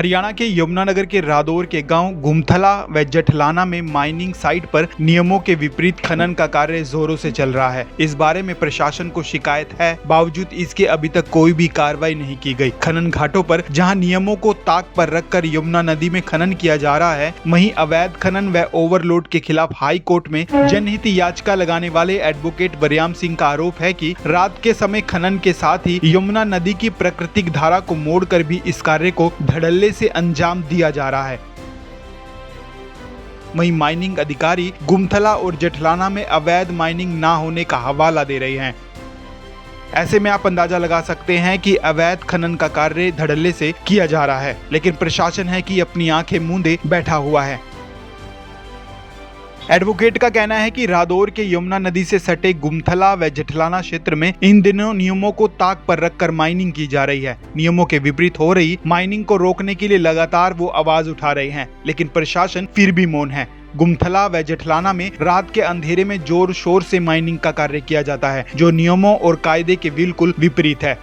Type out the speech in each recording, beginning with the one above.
हरियाणा के यमुनानगर के रादौर के गांव गुमथला व जठलाना में माइनिंग साइट पर नियमों के विपरीत खनन का कार्य जोरों से चल रहा है। इस बारे में प्रशासन को शिकायत है, बावजूद इसके अभी तक कोई भी कार्रवाई नहीं की गई। खनन घाटों पर जहां नियमों को ताक पर रखकर यमुना नदी में खनन किया जा रहा है, वहीं अवैध खनन व ओवरलोड के खिलाफ हाई कोर्ट में जनहित याचिका लगाने वाले एडवोकेट बरियाम सिंह का आरोप है कि रात के समय खनन के साथ ही यमुना नदी की प्राकृतिक धारा को मोड़कर भी इस कार्य को धड़ल्ले से अंजाम दिया जा रहा है। वहीं माइनिंग अधिकारी गुमथला और जठलाना में अवैध माइनिंग ना होने का हवाला दे रहे हैं। ऐसे में आप अंदाजा लगा सकते हैं कि अवैध खनन का कार्य धड़ल्ले से किया जा रहा है, लेकिन प्रशासन है कि अपनी आंखें मूंदे बैठा हुआ है। एडवोकेट का कहना है कि रादौर के यमुना नदी से सटे गुमथला व जठलाना क्षेत्र में इन दिनों नियमों को ताक पर रखकर माइनिंग की जा रही है। नियमों के विपरीत हो रही माइनिंग को रोकने के लिए लगातार वो आवाज उठा रहे हैं, लेकिन प्रशासन फिर भी मौन है। गुमथला व जठलाना में रात के अंधेरे में जोर शोर से माइनिंग का कार्य किया जाता है, जो नियमों और कायदे के बिल्कुल विपरीत है।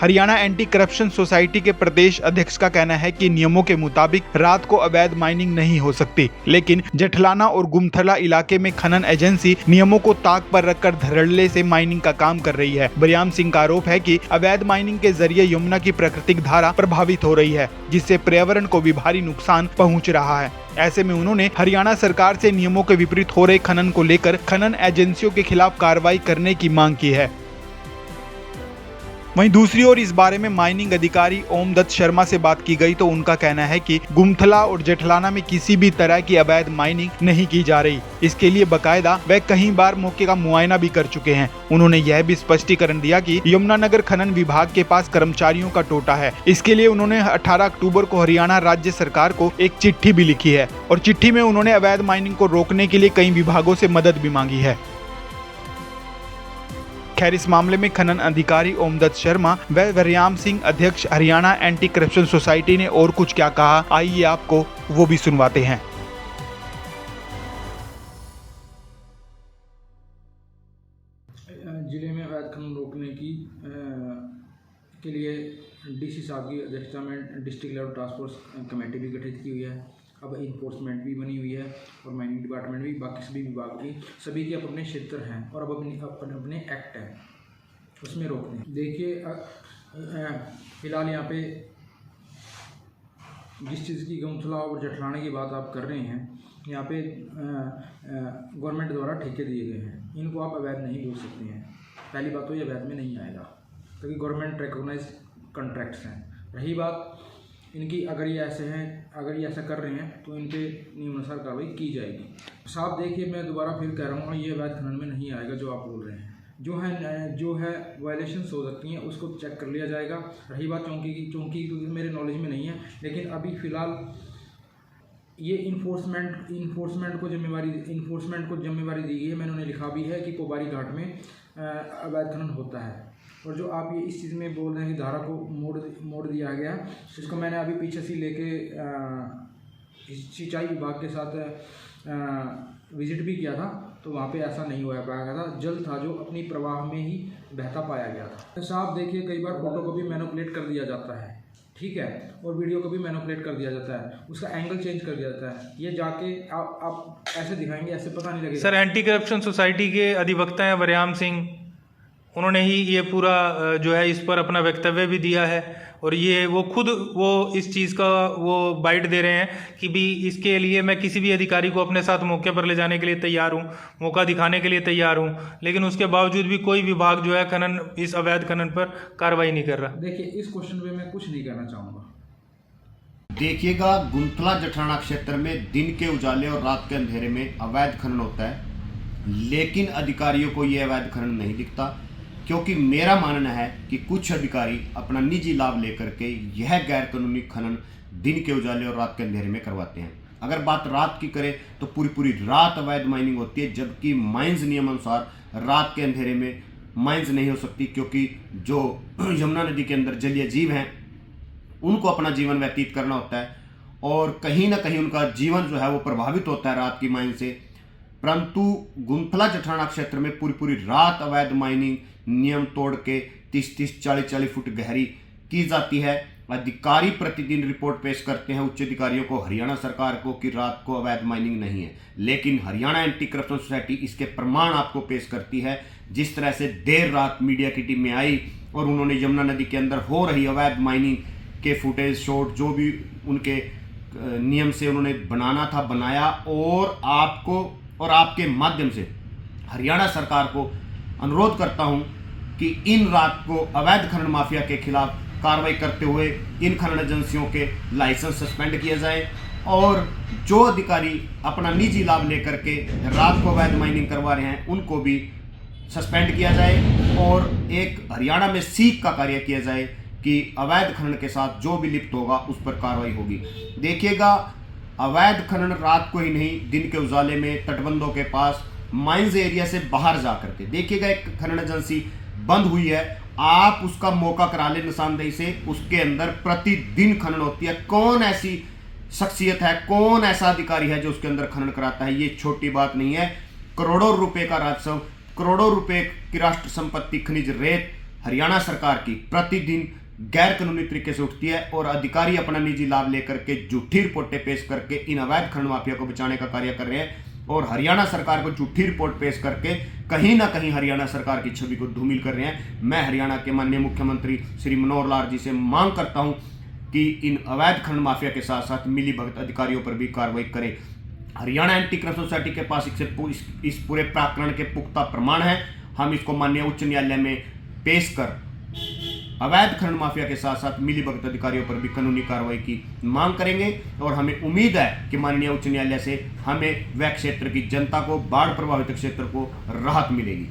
हरियाणा एंटी करप्शन सोसाइटी के प्रदेश अध्यक्ष का कहना है कि नियमों के मुताबिक रात को अवैध माइनिंग नहीं हो सकती, लेकिन जठलाना और गुमथला इलाके में खनन एजेंसी नियमों को ताक पर रखकर धड़ल्ले से माइनिंग का काम कर रही है। बरियाम सिंह का आरोप है कि अवैध माइनिंग के जरिए यमुना की प्राकृतिक धारा प्रभावित हो रही है, जिससे पर्यावरण को भी भारी नुकसान पहुँच रहा है। ऐसे में उन्होंने हरियाणा सरकार से नियमों के विपरीत हो रहे खनन को लेकर खनन एजेंसियों के खिलाफ कार्रवाई करने की मांग की है। वहीं दूसरी ओर इस बारे में माइनिंग अधिकारी ओमदत्त शर्मा से बात की गई तो उनका कहना है कि गुमथला और जठलाना में किसी भी तरह की अवैध माइनिंग नहीं की जा रही। इसके लिए बकायदा वे कई बार मौके का मुआयना भी कर चुके हैं। उन्होंने यह भी स्पष्टीकरण दिया कि यमुनानगर खनन विभाग के पास कर्मचारियों का टोटा है। इसके लिए उन्होंने 18 अक्टूबर को हरियाणा राज्य सरकार को एक चिट्ठी भी लिखी है और चिट्ठी में उन्होंने अवैध माइनिंग को रोकने के लिए कई विभागों से मदद भी मांगी है। खैर, इस मामले में खनन अधिकारी ओमदत्त शर्मा व बरियाम सिंह अध्यक्ष हरियाणा एंटी करप्शन सोसाइटी ने और कुछ क्या कहा, आइए आपको वो भी सुनवाते हैं। जिले में अवैध खनन रोकने के लिए डीसी साहब की अध्यक्षता में district level task force committee भी गठित की हुई है। अब इन्फोर्समेंट भी बनी हुई है और माइनिंग डिपार्टमेंट भी, बाकी सभी विभाग की, सभी के अपने क्षेत्र हैं और अब अपने एक्ट हैं, उसमें रोकने। देखिए, फिलहाल यहाँ पे जिस चीज़ की गुमथला और जठलाना की बात आप कर रहे हैं, यहाँ पे गवर्नमेंट द्वारा ठेके दिए गए हैं। इनको आप अवैध नहीं बोल सकते हैं। पहली बात तो ये अवैध में नहीं आएगा, क्योंकि गवर्नमेंट रिकॉग्नाइज कॉन्ट्रैक्ट्स हैं। रही बात इनकी, अगर ये ऐसा कर रहे हैं तो इन पे नियमानुसार कार्रवाई की जाएगी। साहब देखिए, मैं दोबारा फिर कह रहा हूँ, ये अवैध खनन में नहीं आएगा जो आप बोल रहे हैं। जो है वायलेशंस हो सकती हैं, उसको चेक कर लिया जाएगा। रही बात चौंकी की मेरे नॉलेज में नहीं है, लेकिन अभी फ़िलहाल ये इन्फोर्समेंट को जिम्मेवारी दी गई है। मैंने उन्हें लिखा भी है कि पोबारी घाट में अवैध खनन होता है। और जो आप ये इस चीज़ में बोल रहे हैं कि धारा को मोड़ दिया गया, इसको मैंने अभी पीछे से लेके सिंचाई विभाग के साथ विजिट भी किया था, तो वहाँ पे ऐसा नहीं हुआ पाया गया था। जल था जो अपनी प्रवाह में ही बहता पाया गया था। तो साहब देखिए, कई बार फोटो को भी मैनिपुलेट कर दिया जाता है, ठीक है, और वीडियो को भी मैनिपुलेट कर दिया जाता है, उसका एंगल चेंज कर दिया जाता है। ये जाके आप ऐसे दिखाएंगे, ऐसे पता नहीं लगेगा। सर, एंटी करप्शन सोसाइटी के अधिवक्ता हैं बरियाम सिंह, उन्होंने ही ये पूरा जो है इस पर अपना वक्तव्य भी दिया है और ये वो खुद इस चीज़ का वो बाइट दे रहे हैं कि भी इसके लिए मैं किसी भी अधिकारी को अपने साथ मौके पर ले जाने के लिए तैयार हूँ, मौका दिखाने के लिए तैयार हूँ, लेकिन उसके बावजूद भी कोई विभाग जो है इस अवैध खनन पर कार्रवाई नहीं कर रहा। देखिए, इस क्वेश्चन पे मैं कुछ नहीं कहना चाहूँगा। देखिएगा, गुमथला जठलाना क्षेत्र में दिन के उजाले और रात के अंधेरे में अवैध खनन होता है, लेकिन अधिकारियों को यह अवैध खनन नहीं दिखता, क्योंकि मेरा मानना है कि कुछ अधिकारी अपना निजी लाभ लेकर के यह गैर कानूनी खनन दिन के उजाले और रात के अंधेरे में करवाते हैं। अगर बात रात की करें तो पूरी रात अवैध माइनिंग होती है, जबकि माइंस नियमानुसार रात के अंधेरे में माइंस नहीं हो सकती, क्योंकि जो यमुना नदी के अंदर जलीय जीव हैं उनको अपना जीवन व्यतीत करना होता है और कहीं ना कहीं उनका जीवन जो है वो प्रभावित होता है रात की माइनिंग से। परंतु गुमथला जठलाना क्षेत्र में पूरी रात अवैध माइनिंग नियम तोड़ के 30-40 फुट गहरी की जाती है अधिकारी प्रतिदिन रिपोर्ट पेश करते हैं उच्च अधिकारियों को, हरियाणा सरकार को, कि रात को अवैध माइनिंग नहीं है, लेकिन हरियाणा एंटी करप्शन सोसाइटी इसके प्रमाण आपको पेश करती है। जिस तरह से देर रात मीडिया की टीम में आई और उन्होंने यमुना नदी के अंदर हो रही अवैध माइनिंग के फुटेज, शॉट, जो भी उनके नियम से उन्होंने बनाना था बनाया, और आपको और आपके माध्यम से हरियाणा सरकार को अनुरोध करता हूं कि इन रात को अवैध खनन माफिया के खिलाफ कार्रवाई करते हुए इन खनन एजेंसियों के लाइसेंस सस्पेंड किए जाए, और जो अधिकारी अपना निजी लाभ लेकर के रात को अवैध माइनिंग करवा रहे हैं उनको भी सस्पेंड किया जाए, और एक हरियाणा में सीख का कार्य किया जाए कि अवैध खनन के साथ जो भी लिप्त होगा उस पर कार्रवाई होगी। देखिएगा, अवैध खनन रात को ही नहीं, दिन के उजाले में तटबंधों के पास, माइंस एरिया से बाहर जा करके देखिएगा, एक खनन एजेंसी बंद हुई है, आप उसका मौका करा ले निशानदेही से, उसके अंदर प्रतिदिन खनन होती है। कौन ऐसी शख्सियत है, कौन ऐसा अधिकारी है जो उसके अंदर खनन कराता है? ये छोटी बात नहीं है। करोड़ों रुपए का राजस्व, करोड़ों रुपए की राष्ट्र संपत्ति, खनिज, रेत हरियाणा सरकार की प्रतिदिन गैर कानूनी तरीके से उठती है, और अधिकारी अपना निजी लाभ लेकर के झूठी रिपोर्टें पेश करके इन अवैध खनन माफिया को बचाने का कार्य कर रहे हैं, और हरियाणा सरकार को झूठी रिपोर्ट पेश करके कहीं ना कहीं हरियाणा सरकार की छवि को धूमिल कर रहे हैं। मैं हरियाणा के माननीय मुख्यमंत्री श्री मनोहर लाल जी से मांग करता हूं कि इन अवैध खनन माफिया के साथ साथ मिली भगत अधिकारियों पर भी कार्रवाई करें। हरियाणा एंटी करप्शन सोसाइटी के पास इस पूरे प्रकरण के पुख्ता प्रमाण हैं। हम इसको माननीय उच्च न्यायालय में पेश कर अवैध खनन माफिया के साथ साथ मिली भगत अधिकारियों पर भी कानूनी कार्रवाई की मांग करेंगे, और हमें उम्मीद है कि माननीय उच्च न्यायालय से हमें वह क्षेत्र की जनता को, बाढ़ प्रभावित क्षेत्र को राहत मिलेगी।